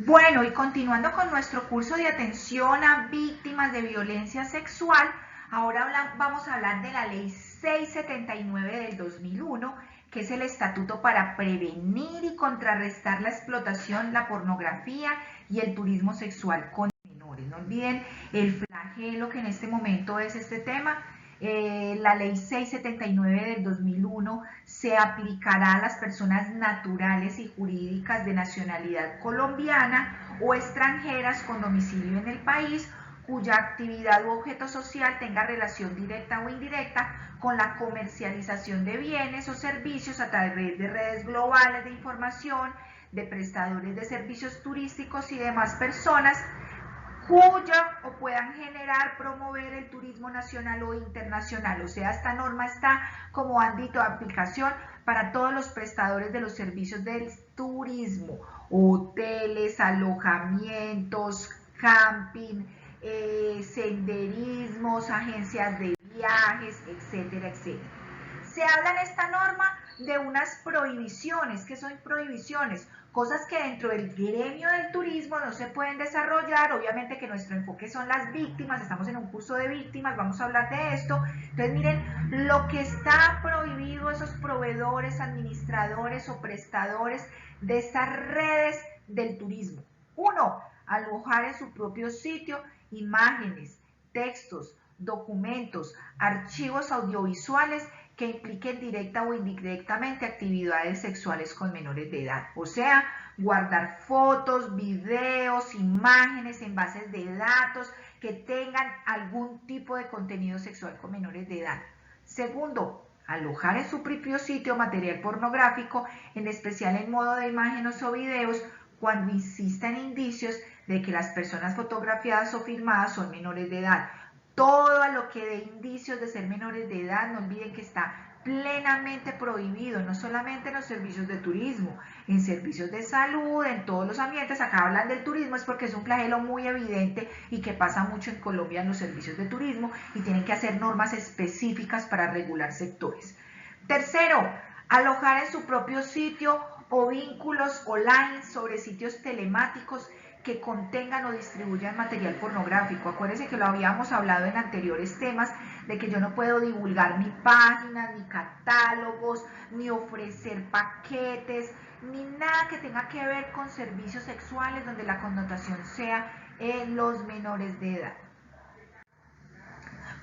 Bueno, y continuando con nuestro curso de atención a víctimas de violencia sexual, ahora vamos a hablar de la Ley 679 del 2001, que es el estatuto para prevenir y contrarrestar la explotación, la pornografía y el turismo sexual con menores. No olviden el flagelo que en este momento es este tema. La ley 679 del 2001 se aplicará a las personas naturales y jurídicas de nacionalidad colombiana o extranjeras con domicilio en el país cuya actividad u objeto social tenga relación directa o indirecta con la comercialización de bienes o servicios a través de redes globales de información, de prestadores de servicios turísticos y demás personas cuya o puedan generar, promover el turismo nacional o internacional. O sea, esta norma está como ámbito de aplicación para todos los prestadores de los servicios del turismo, hoteles, alojamientos, camping, senderismos, agencias de viajes, etcétera, etcétera. Se habla en esta norma de unas prohibiciones. ¿Qué son prohibiciones? Cosas que dentro del gremio del turismo no se pueden desarrollar. Obviamente que nuestro enfoque son las víctimas, estamos en un curso de víctimas, vamos a hablar de esto. Entonces miren, lo que está prohibido, esos proveedores, administradores o prestadores de estas redes del turismo. Uno, alojar en su propio sitio imágenes, textos, documentos, archivos audiovisuales que impliquen directa o indirectamente actividades sexuales con menores de edad. O sea, guardar fotos, videos, imágenes en bases de datos que tengan algún tipo de contenido sexual con menores de edad. Segundo, alojar en su propio sitio material pornográfico, en especial en modo de imágenes o videos, cuando insistan indicios de que las personas fotografiadas o filmadas son menores de edad. Todo a lo que dé indicios de ser menores de edad, no olviden que está plenamente prohibido, no solamente en los servicios de turismo, en servicios de salud, en todos los ambientes. Acá hablan del turismo es porque es un flagelo muy evidente y que pasa mucho en Colombia en los servicios de turismo y tienen que hacer normas específicas para regular sectores. Tercero, alojar en su propio sitio o vínculos online sobre sitios telemáticos que contengan o distribuyan material pornográfico. Acuérdense que lo habíamos hablado en anteriores temas, de que yo no puedo divulgar ni páginas, ni catálogos, ni ofrecer paquetes, ni nada que tenga que ver con servicios sexuales donde la connotación sea en los menores de edad.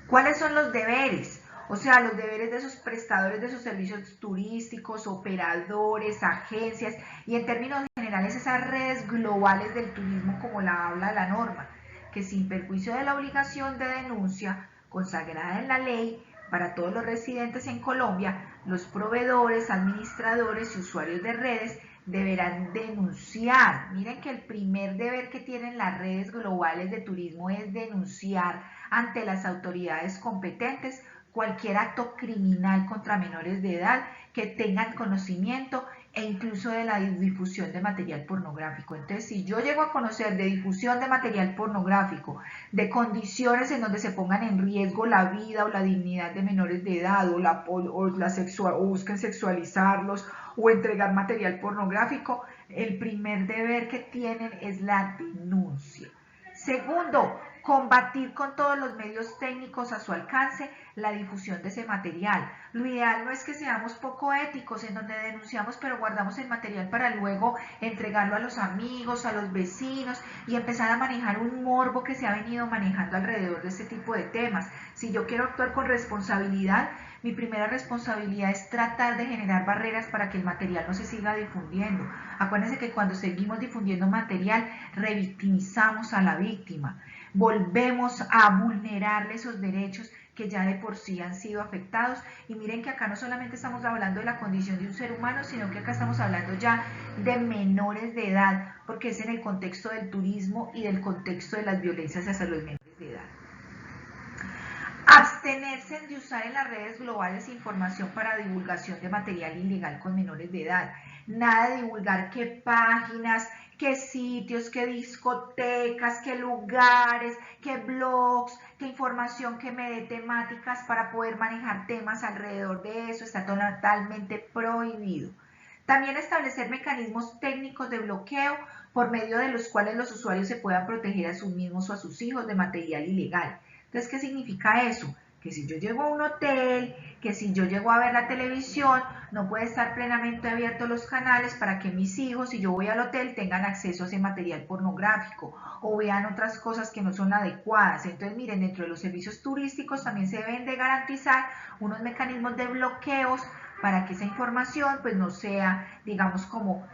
¿Cuáles son los deberes? O sea, los deberes de esos prestadores de esos servicios turísticos, operadores, agencias y en términos generales esas redes globales del turismo como la habla la norma, que sin perjuicio de la obligación de denuncia consagrada en la ley para todos los residentes en Colombia, los proveedores, administradores y usuarios de redes deberán denunciar. Miren que el primer deber que tienen las redes globales de turismo es denunciar ante las autoridades competentes cualquier acto criminal contra menores de edad que tengan conocimiento e incluso de la difusión de material pornográfico. Entonces, si yo llego a conocer de difusión de material pornográfico, de condiciones en donde se pongan en riesgo la vida o la dignidad de menores de edad o busquen sexualizarlos o entregar material pornográfico, el primer deber que tienen es la denuncia. Segundo, combatir con todos los medios técnicos a su alcance la difusión de ese material. Lo ideal no es que seamos poco éticos en donde denunciamos pero guardamos el material para luego entregarlo a los amigos, a los vecinos y empezar a manejar un morbo que se ha venido manejando alrededor de este tipo de temas. Si yo quiero actuar con responsabilidad, mi primera responsabilidad es tratar de generar barreras para que el material no se siga difundiendo. Acuérdense que cuando seguimos difundiendo material, revictimizamos a la víctima. Volvemos a vulnerarle esos derechos que ya de por sí han sido afectados. Y miren que acá no solamente estamos hablando de la condición de un ser humano, sino que acá estamos hablando ya de menores de edad, porque es en el contexto del turismo y del contexto de las violencias hacia los menores de edad. Abstenerse de usar en las redes globales información para divulgación de material ilegal con menores de edad. Nada de divulgar qué páginas, qué sitios, qué discotecas, qué lugares, qué blogs, qué información que me dé temáticas para poder manejar temas alrededor de eso. Está totalmente prohibido. También establecer mecanismos técnicos de bloqueo por medio de los cuales los usuarios se puedan proteger a sus mismos o a sus hijos de material ilegal. Entonces, ¿qué significa eso? Que si yo llego a un hotel, que si yo llego a ver la televisión, no puede estar plenamente abiertos los canales para que mis hijos, si yo voy al hotel, tengan acceso a ese material pornográfico o vean otras cosas que no son adecuadas. Entonces, miren, dentro de los servicios turísticos también se deben de garantizar unos mecanismos de bloqueos para que esa información pues no sea, digamos, como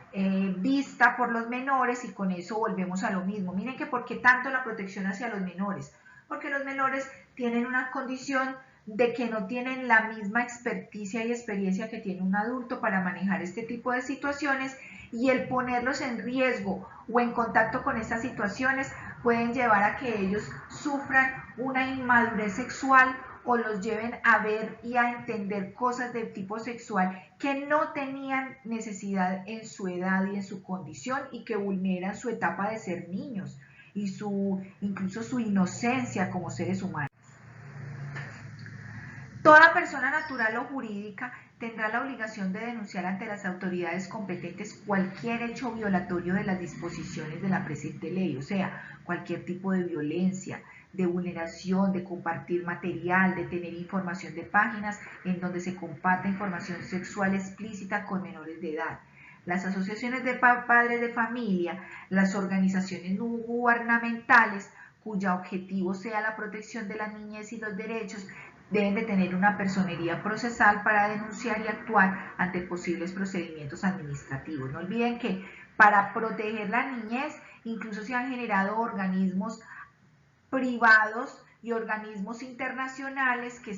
vista por los menores, y con eso volvemos a lo mismo. Miren que por qué tanto la protección hacia los menores, porque los menores tienen una condición de que no tienen la misma experticia y experiencia que tiene un adulto para manejar este tipo de situaciones, y el ponerlos en riesgo o en contacto con estas situaciones pueden llevar a que ellos sufran una inmadurez sexual o los lleven a ver y a entender cosas de tipo sexual que no tenían necesidad en su edad y en su condición, y que vulneran su etapa de ser niños y incluso su inocencia como seres humanos. Toda persona natural o jurídica tendrá la obligación de denunciar ante las autoridades competentes cualquier hecho violatorio de las disposiciones de la presente ley, o sea, cualquier tipo de violencia, de vulneración, de compartir material, de tener información de páginas en donde se comparta información sexual explícita con menores de edad. Las asociaciones de padres de familia, las organizaciones no gubernamentales cuyo objetivo sea la protección de la niñez y los derechos, deben de tener una personería procesal para denunciar y actuar ante posibles procedimientos administrativos. No olviden que para proteger la niñez incluso se han generado organismos privados y organismos internacionales que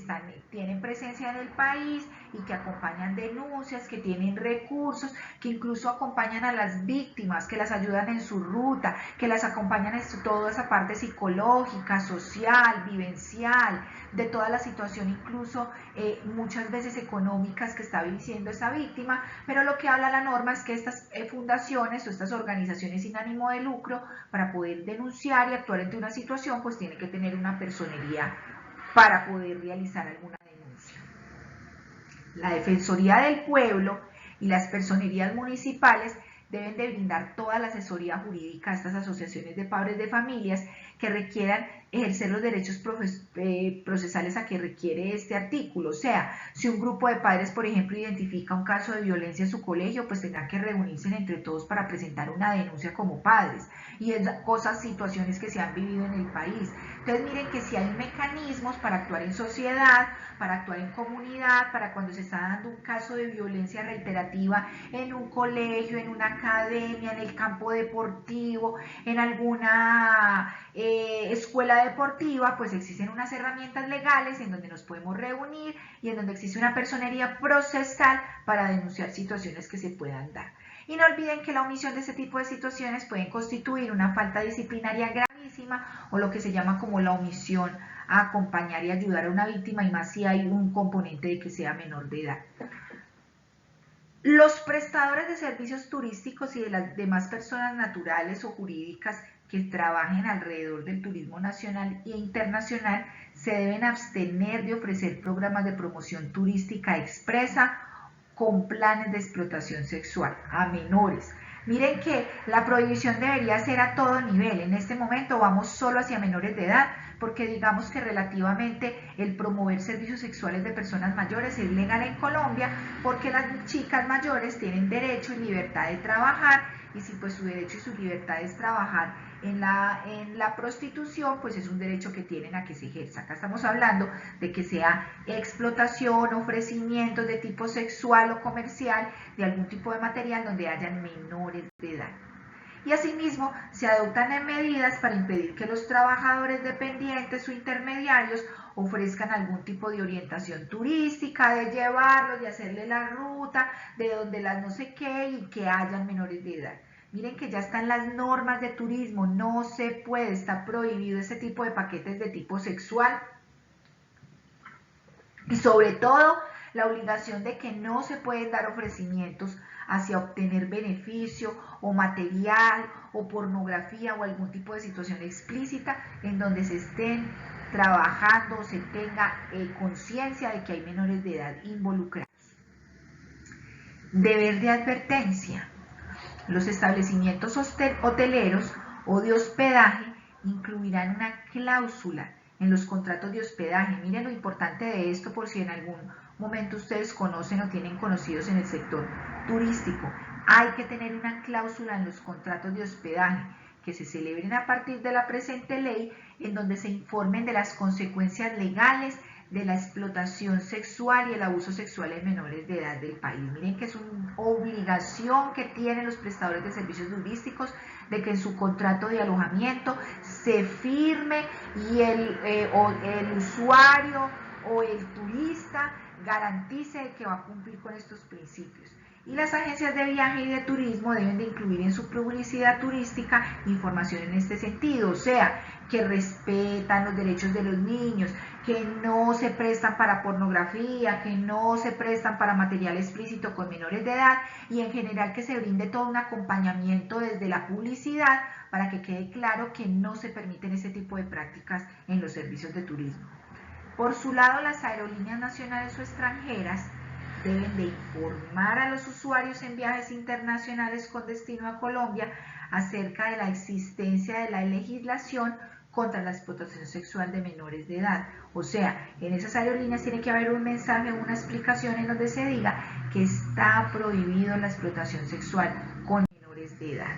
tienen presencia en el país y que acompañan denuncias, que tienen recursos, que incluso acompañan a las víctimas, que las ayudan en su ruta, que las acompañan en toda esa parte psicológica, social, vivencial, de toda la situación, incluso muchas veces económicas que está viviendo esa víctima. Pero lo que habla la norma es que estas fundaciones o estas organizaciones sin ánimo de lucro, para poder denunciar y actuar ante una situación, pues tiene que tener una personería para poder realizar alguna denuncia. La Defensoría del Pueblo y las personerías municipales deben de brindar toda la asesoría jurídica a estas asociaciones de padres de familias que requieran ejercer los derechos procesales a que requiere este artículo. O sea, si un grupo de padres, por ejemplo, identifica un caso de violencia en su colegio, pues tendrán que reunirse entre todos para presentar una denuncia como padres, y es cosas, situaciones que se han vivido en el país. Entonces miren que si hay mecanismos para actuar en sociedad, para actuar en comunidad, para cuando se está dando un caso de violencia reiterativa en un colegio, en una academia, en el campo deportivo, en alguna escuela deportiva, pues existen unas herramientas legales en donde nos podemos reunir y en donde existe una personería procesal para denunciar situaciones que se puedan dar. Y no olviden que la omisión de este tipo de situaciones pueden constituir una falta disciplinaria gravísima, o lo que se llama como la omisión a acompañar y ayudar a una víctima, y más si hay un componente de que sea menor de edad. Los prestadores de servicios turísticos y de las demás personas naturales o jurídicas que trabajen alrededor del turismo nacional e internacional se deben abstener de ofrecer programas de promoción turística expresa con planes de explotación sexual a menores. Miren que la prohibición debería ser a todo nivel. En este momento vamos solo hacia menores de edad, porque digamos que relativamente el promover servicios sexuales de personas mayores es legal en Colombia, porque las chicas mayores tienen derecho y libertad de trabajar, y si pues su derecho y su libertad es trabajar en la prostitución, pues es un derecho que tienen a que se ejerza. Acá estamos hablando de que sea explotación, ofrecimientos de tipo sexual o comercial de algún tipo de material donde hayan menores de edad. Y asimismo se adoptan medidas para impedir que los trabajadores dependientes o intermediarios ofrezcan algún tipo de orientación turística, de llevarlos, de hacerle la ruta, de donde las no sé qué, y que hayan menores de edad. Miren que ya están las normas de turismo, no se puede, está prohibido ese tipo de paquetes de tipo sexual. Y sobre todo, la obligación de que no se pueden dar ofrecimientos hacia obtener beneficio o material o pornografía o algún tipo de situación explícita en donde se estén trabajando o se tenga conciencia de que hay menores de edad involucrados. Deber de advertencia. Los establecimientos hoteleros o de hospedaje incluirán una cláusula en los contratos de hospedaje. Miren lo importante de esto por si en algún momento ustedes conocen o tienen conocidos en el sector turístico. Hay que tener una cláusula en los contratos de hospedaje que se celebren a partir de la presente ley, en donde se informen de las consecuencias legales de la explotación sexual y el abuso sexual en menores de edad del país. Miren que es una obligación que tienen los prestadores de servicios turísticos de que en su contrato de alojamiento se firme y el usuario o el turista garantice que va a cumplir con estos principios. Y las agencias de viaje y de turismo deben de incluir en su publicidad turística información en este sentido, o sea, que respetan los derechos de los niños, que no se prestan para pornografía, que no se prestan para material explícito con menores de edad y en general que se brinde todo un acompañamiento desde la publicidad para que quede claro que no se permiten este tipo de prácticas en los servicios de turismo. Por su lado, las aerolíneas nacionales o extranjeras deben de informar a los usuarios en viajes internacionales con destino a Colombia acerca de la existencia de la legislación contra la explotación sexual de menores de edad. O sea, en esas aerolíneas tiene que haber un mensaje, una explicación en donde se diga que está prohibido la explotación sexual con menores de edad.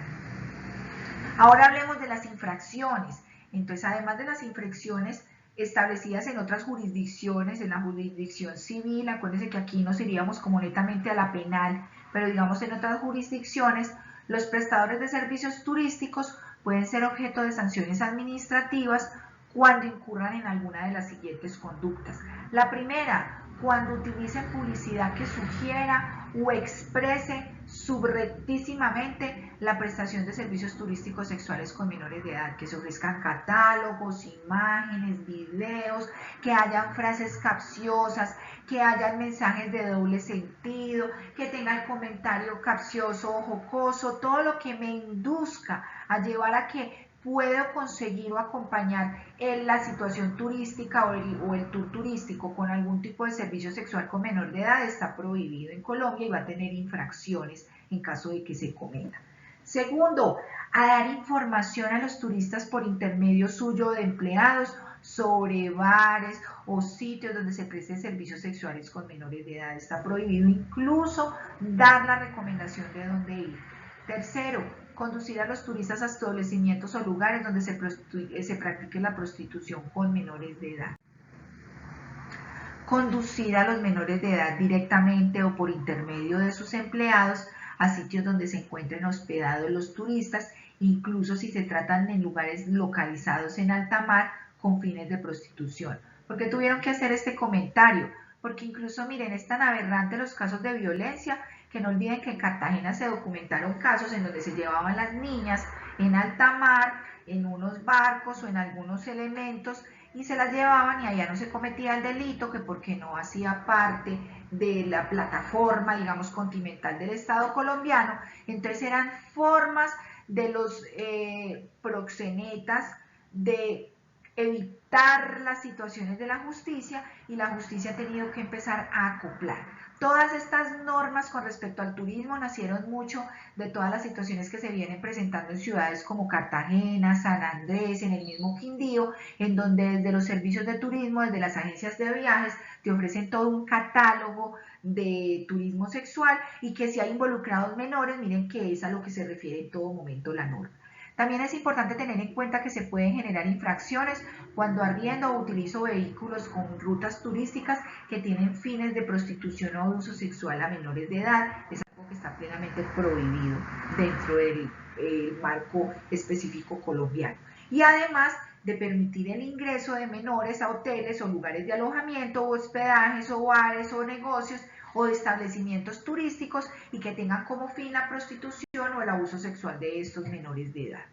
Ahora hablemos de las infracciones. Entonces, además de las infracciones establecidas en otras jurisdicciones, en la jurisdicción civil, acuérdense que aquí nos iríamos como netamente a la penal, pero digamos en otras jurisdicciones, los prestadores de servicios turísticos pueden ser objeto de sanciones administrativas cuando incurran en alguna de las siguientes conductas. La primera, cuando utilicen publicidad que sugiera o exprese subreptísimamente la prestación de servicios turísticos sexuales con menores de edad, que se ofrezcan catálogos, imágenes, videos, que hayan frases capciosas, que hayan mensajes de doble sentido, que tenga el comentario capcioso o jocoso, todo lo que me induzca a llevar a que puedo conseguir o acompañar en la situación turística o el tour turístico con algún tipo de servicio sexual con menor de edad está prohibido en Colombia y va a tener infracciones en caso de que se cometa. Segundo, a dar información a los turistas por intermedio suyo de empleados sobre bares o sitios donde se presten servicios sexuales con menores de edad. Está prohibido incluso dar la recomendación de dónde ir. Tercero, conducir a los turistas a establecimientos o lugares donde se practique la prostitución con menores de edad. Conducir a los menores de edad directamente o por intermedio de sus empleados a sitios donde se encuentren hospedados los turistas, incluso si se tratan en lugares localizados en alta mar con fines de prostitución. ¿Por qué tuvieron que hacer este comentario? Porque incluso, miren, es tan aberrante los casos de violencia que no olviden que en Cartagena se documentaron casos en donde se llevaban las niñas en alta mar, en unos barcos o en algunos elementos y se las llevaban y allá no se cometía el delito, que porque no hacía parte de la plataforma, digamos, continental del Estado colombiano. Entonces eran formas de los proxenetas de evitar las situaciones de la justicia y la justicia ha tenido que empezar a acoplar. Todas estas normas con respecto al turismo nacieron mucho de todas las situaciones que se vienen presentando en ciudades como Cartagena, San Andrés, en el mismo Quindío, en donde desde los servicios de turismo, desde las agencias de viajes, te ofrecen todo un catálogo de turismo sexual y que si hay involucrados menores, miren que es a lo que se refiere en todo momento la norma. También es importante tener en cuenta que se pueden generar infracciones cuando arriendo o utilizo vehículos con rutas turísticas que tienen fines de prostitución o abuso sexual a menores de edad. Es algo que está plenamente prohibido dentro del marco específico colombiano. Y además de permitir el ingreso de menores a hoteles o lugares de alojamiento o hospedajes o bares o negocios o de establecimientos turísticos y que tengan como fin la prostitución o el abuso sexual de estos menores de edad.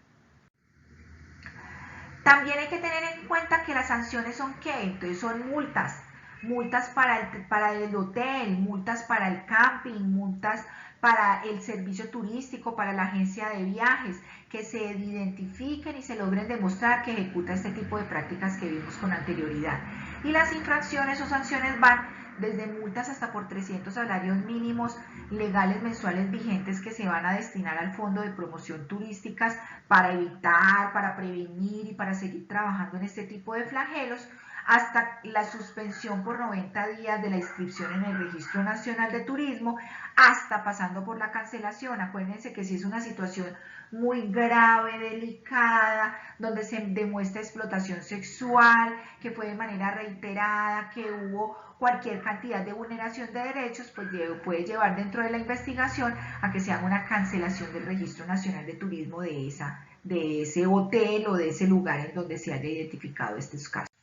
También hay que tener en cuenta que las sanciones son ¿qué? Entonces son multas, multas para el hotel, multas para el camping, multas para el servicio turístico, para la agencia de viajes, que se identifiquen y se logren demostrar que ejecuta este tipo de prácticas que vimos con anterioridad. Y las infracciones o sanciones van desde multas hasta por 300 salarios mínimos legales mensuales vigentes que se van a destinar al Fondo de Promoción Turísticas para evitar, para prevenir y para seguir trabajando en este tipo de flagelos, hasta la suspensión por 90 días de la inscripción en el Registro Nacional de Turismo, hasta pasando por la cancelación. Acuérdense que si es una situación muy grave, delicada, donde se demuestra explotación sexual, que fue de manera reiterada, que hubo cualquier cantidad de vulneración de derechos, pues puede llevar dentro de la investigación a que se haga una cancelación del Registro Nacional de Turismo de ese hotel o de ese lugar en donde se haya identificado estos casos.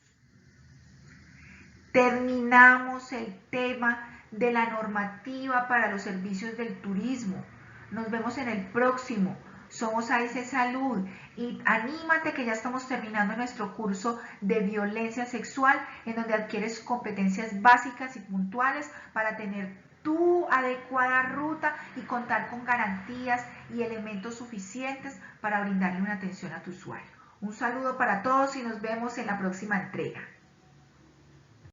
Terminamos el tema de la normativa para los servicios del turismo. Nos vemos en el próximo. Somos AIC Salud y anímate que ya estamos terminando nuestro curso de violencia sexual, en donde adquieres competencias básicas y puntuales para tener tu adecuada ruta y contar con garantías y elementos suficientes para brindarle una atención a tu usuario. Un saludo para todos y nos vemos en la próxima entrega.